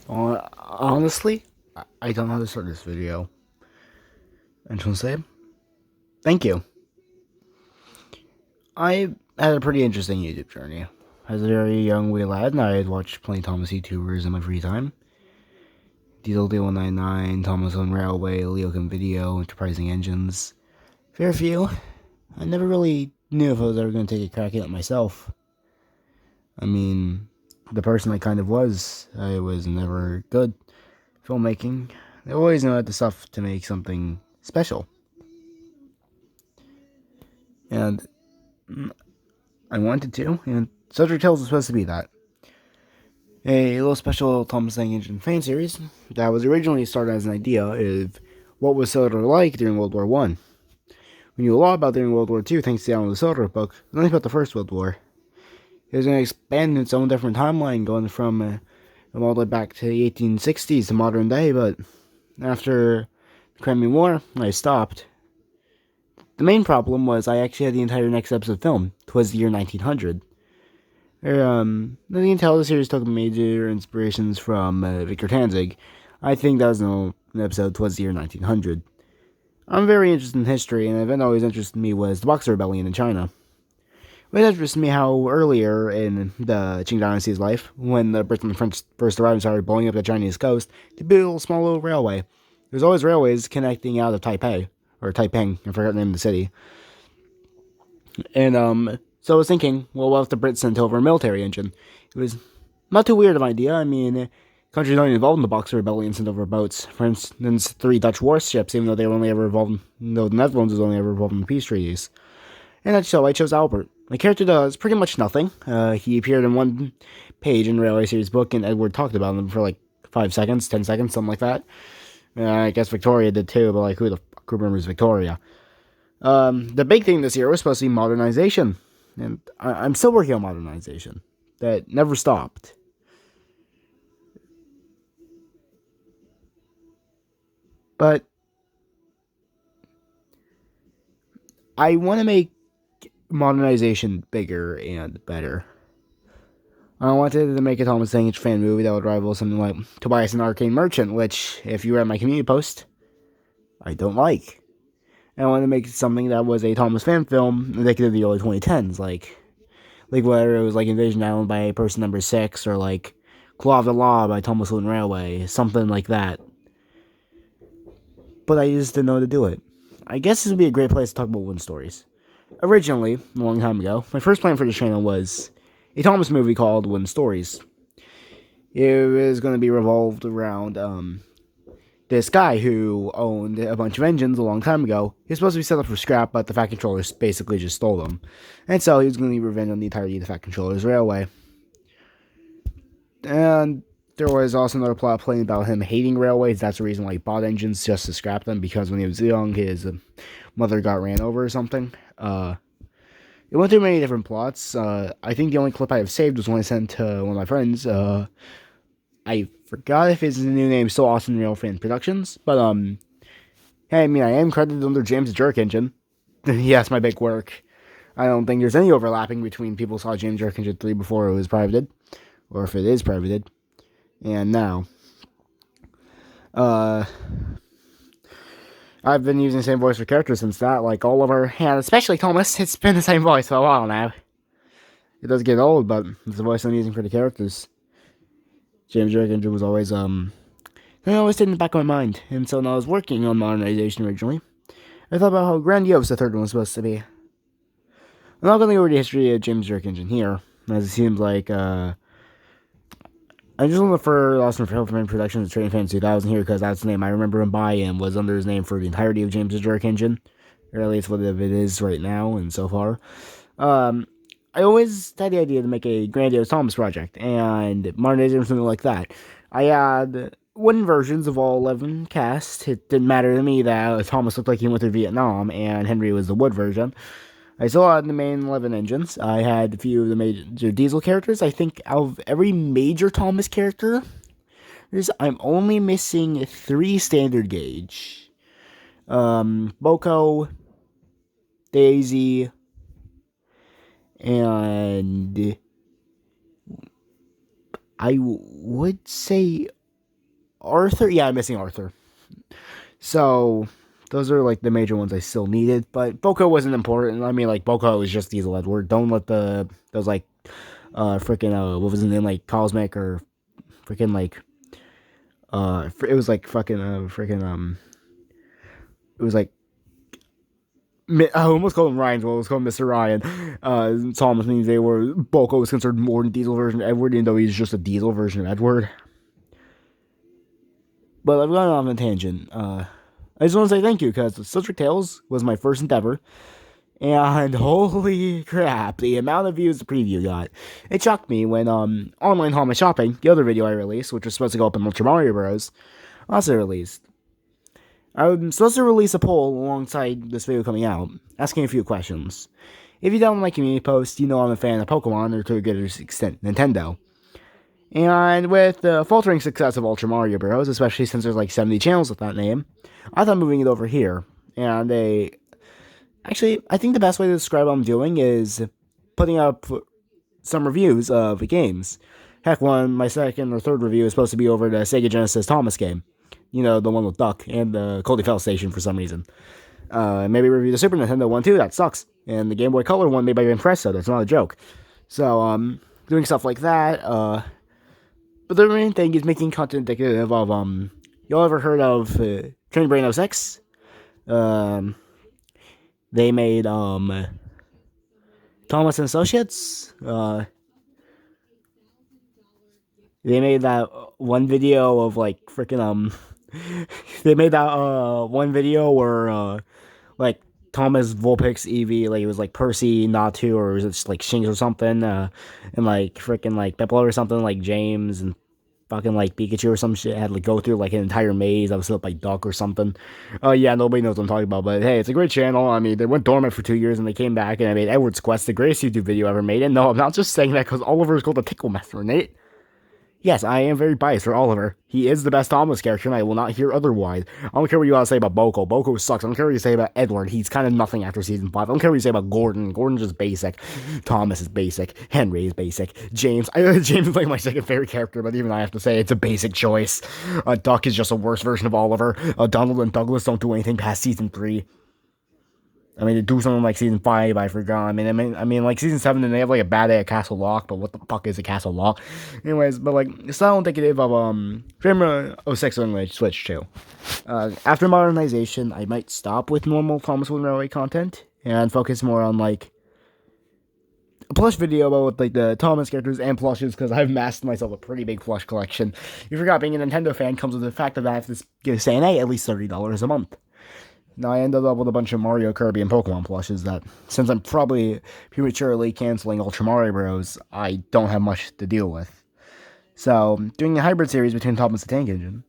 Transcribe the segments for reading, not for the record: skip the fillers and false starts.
Honestly, I don't know how to start this video. I just want to say thank you. I had a pretty interesting YouTube journey. As a very young wee lad, and I had watched plenty of Thomas YouTubers in my free time. Diesel D199, Thomas on Railway, Leokin Video, Enterprising Engines. Fair few. I never really knew if I was ever going to take a crack at it myself. I mean, the person I kind of was, I was never good filmmaking. I always knew I had the stuff to make something special. And I wanted to, and Cedric Tales was supposed to be that. A little special Thomas Tank Engine fan series that was originally started as an idea of what was Soda like during World War One. We knew a lot about during World War Two thanks to the Alan the Soda book, but nothing about the First World War. It was going to expand its own different timeline, going from all the way back to the 1860s to modern day, but after the Crimean War, I stopped. The main problem was I actually had the entire next episode filmed. 'Twas the year 1900. The entire series took major inspirations from Victor Tanzig. I think that was an episode. 'Twas the year 1900. I'm very interested in history, and an event that always interested me was the Boxer Rebellion in China. It interested me how earlier in the Qing Dynasty's life, when the Brits and the French first arrived and started blowing up the Chinese coast, to build a small little railway. There's always railways connecting out of Taipei, or Taiping, I forgot the name of the city. And so I was thinking, well, what if the Brits sent over a military engine? It was not too weird of an idea. I mean, countries not involved in the Boxer Rebellion sent over boats. For instance, 3 Dutch warships, even though they were only ever involved, though the Netherlands was only ever involved in the peace treaties. And so I chose Albert. The character does pretty much nothing. He appeared in one page in the Railway Series book, and Edward talked about him for like 5 seconds, 10 seconds, something like that. I guess Victoria did too, but like, who the fuck remembers Victoria? The big thing this year was supposed to be modernization. And I'm still working on modernization. That never stopped. But I want to make modernization bigger and better. I wanted to make a Thomas Tank fan movie that would rival something like Tobias and Arcane Merchant, which, if you read my community post, I don't like. And I wanted to make something that was a Thomas fan film indicative of the early 2010s, like whether it was like Invasion Island by Person Number 6, or like Claw of the Law by Thomas Lewin Railway, something like that. But I just didn't know how to do it. I guess this would be a great place to talk about Wind Stories. Originally, a long time ago, my first plan for this channel was a Thomas movie called Wind Stories. It was going to be revolved around this guy who owned a bunch of engines a long time ago. He was supposed to be set up for scrap, but the Fat Controllers basically just stole them. And so he was going to be revenge on the entirety of the Fat Controllers Railway. And there was also another plot playing about him hating railways. That's the reason why he bought engines, just to scrap them, because when he was young, his mother got ran over or something. It went through many different plots. I think the only clip I have saved was one I sent to one of my friends. I forgot if his new name is still Austin Railfan Productions, but hey, I mean, I am credited under James Jerk Engine. Yes, my big work. I don't think there's any overlapping between people who saw James Jerk Engine 3 before it was privated, or if it is privated, and now. Uh, I've been using the same voice for characters since that, like Oliver, and especially Thomas. It's been the same voice for a while now. It does get old, but it's the voice I'm using for the characters. James Jerk Engine was always it always stayed in the back of my mind, and so when I was working on modernization originally, I thought about how grandiose the third one was supposed to be. I'm not going to go over the history of James Jerk Engine here, as it seems like, I just want to refer Austin Railfan Productions to Train Fans 2000 here, because that's the name I remember him by, and was under his name for the entirety of James Jerk Engine, or at least what it is right now, and so far. I always had the idea to make a grandiose Thomas project, and modernization or something like that. I had wooden versions of all 11 casts. It didn't matter to me that Thomas looked like he went through Vietnam, and Henry was the wood version. I still had the main 11 engines. I had a few of the major diesel characters. I think out of every major Thomas character, I'm only missing 3 standard gauge. Boko, Daisy, and I would say Arthur. Yeah, I'm missing Arthur. So those are like the major ones I still needed, but Boko wasn't important. I mean, like Boko was just Diesel Edward. Don't let those like freaking what was his name, like Cosmic or freaking like it was like fucking freaking it was like I almost called him Ryan. Well, I was called Mr. Ryan. Thomas means they were Boko was considered more than Diesel version of Edward, even though he's just a Diesel version of Edward. But I've gone off on a tangent. I just want to say thank you because Subject Tales was my first endeavor. And holy crap, the amount of views the preview got. It shocked me when Online Home Shopping, the other video I released, which was supposed to go up in Ultra Mario Bros., also released. I'm supposed to release a poll alongside this video coming out, asking a few questions. If you don't like my post, you know I'm a fan of Pokemon, or to a greater extent, Nintendo. And with the faltering success of Ultra Mario Bros., especially since there's like 70 channels with that name, I thought moving it over here. And actually, I think the best way to describe what I'm doing is putting up some reviews of the games. Heck, my second or third review is supposed to be over the Sega Genesis Thomas game. You know, the one with Duck and the Coldy Fell station for some reason. Maybe review the Super Nintendo one too, that sucks. And the Game Boy Color one made by Impresso, that's not a joke. So, doing stuff like that. But the main thing is making content indicative of, y'all ever heard of Train Brain 06? They made, Thomas and Associates. They made that one video of, like, freaking, they made that, one video where, like, Thomas, Vulpix, Eevee, like, it was, like, Percy, Natu, or was it just, like, Shinx or something, and, like, freaking, like, Peplo or something, like, James, and fucking, like, Pikachu or some shit had to go through, like, an entire maze that was set up by Duck or something. Yeah, nobody knows what I'm talking about, but hey, it's a great channel. I mean, they went dormant for 2 years, and they came back, and I made Edward's Quest, the greatest YouTube video ever made, and no, I'm not just saying that because Oliver is called the Tickle Master, Nate. Yes, I am very biased for Oliver. He is the best Thomas character, and I will not hear otherwise. I don't care what you want to say about Boko. Boko sucks. I don't care what you say about Edward. He's kind of nothing after Season 5. I don't care what you say about Gordon. Gordon's just basic. Thomas is basic. Henry is basic. James is like my second favorite character, but even I have to say it's a basic choice. Duck is just a worse version of Oliver. Donald and Douglas don't do anything past Season 3. I mean, they do something like Season 5, I forgot. I mean, like, Season 7, and they have, like, a bad day at Castle Lock, but what the fuck is a Castle Lock? Anyways, but, like, it's not indicative of, Framer 06 on Switch, too. After modernization, I might stop with normal Thomas Wooden Railway content, and focus more on, like, a plush video about, like, the Thomas characters and plushes, because I've amassed myself a pretty big plush collection. You forgot, being a Nintendo fan comes with the fact that I have to give Santa at least $30 a month. Now, I ended up with a bunch of Mario, Kirby, and Pokemon plushes that, since I'm probably prematurely canceling Ultra Mario Bros., I don't have much to deal with. So, doing a hybrid series between Thomas the Tank Engine.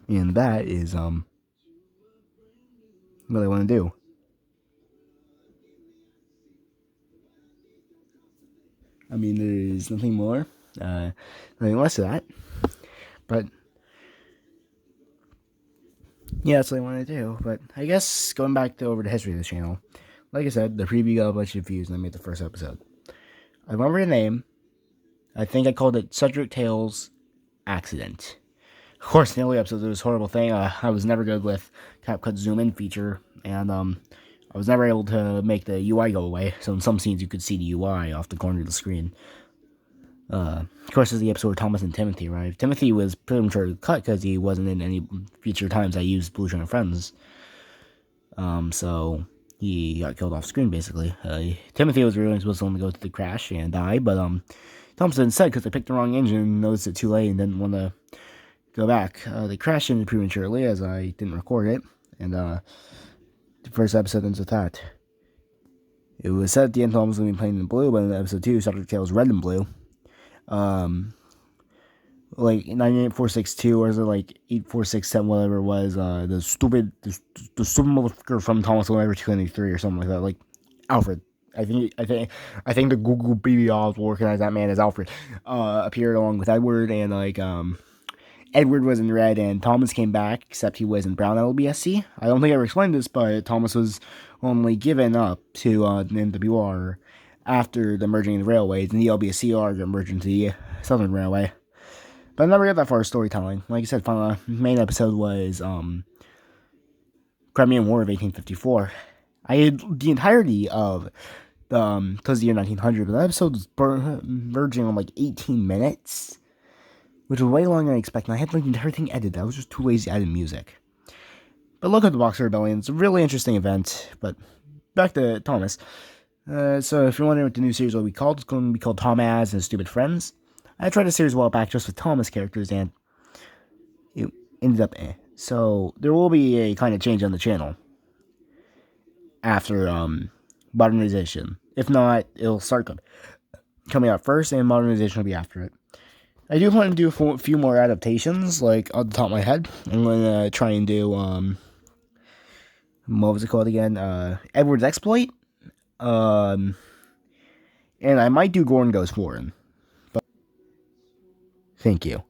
And that is, what I want to do. I mean, there's nothing more, nothing less of that. But yeah, that's what I want to do. But I guess going back over the history of this channel, like I said, the preview got a bunch of views, and I made the first episode. I remember the name. I think I called it Cedric Tales Accident. Of course, in the early episodes, it was a horrible thing. I was never good with CapCut zoom in feature, and I was never able to make the UI go away. So in some scenes, you could see the UI off the corner of the screen. Of course, there's the episode where Thomas and Timothy arrived. Timothy was prematurely cut because he wasn't in any future times I used Blue and Friends. So he got killed off screen, basically. Timothy was really supposed to only go to the crash and die, but Thomas instead, because they picked the wrong engine, noticed it too late, and didn't want to go back. They crashed into prematurely, as I didn't record it, and the first episode ends with that. It was said at the end Thomas was going to be playing in blue, but in episode 2, Cedric Tales red and blue. Like 98462, or is it like 8467, whatever it was, the stupid motherfucker from Thomas Whenever 293 or something like that, like Alfred. I think the Google BBR will recognize that man as Alfred. Appeared along with Edward, and like Edward was in red and Thomas came back, except he was in brown LBSC. I don't think I ever explained this, but Thomas was only given up to the NWR after the merging of the railways, and the LBSCR got merged into the Southern Railway. But I never got that far as storytelling. Like I said, the main episode was Crimean War of 1854. I had the entirety of because the year 1900, but that episode was verging on like 18 minutes, which was way longer than I expected. I had like everything edited. I was just too lazy to add music. But look at the Boxer Rebellion. It's a really interesting event. But back to Thomas. So if you're wondering what the new series will be called, it's going to be called Tom As and His Stupid Friends. I tried a series a while back just with Thomas characters, and it ended up So there will be a kind of change on the channel after modernization. If not, it'll start coming out first, and modernization will be after it. I do want to do a few more adaptations, like on the top of my head. I'm going to try and do what was it called again? Edward's Exploit. And I might do Gordon Goes Foreign. But thank you.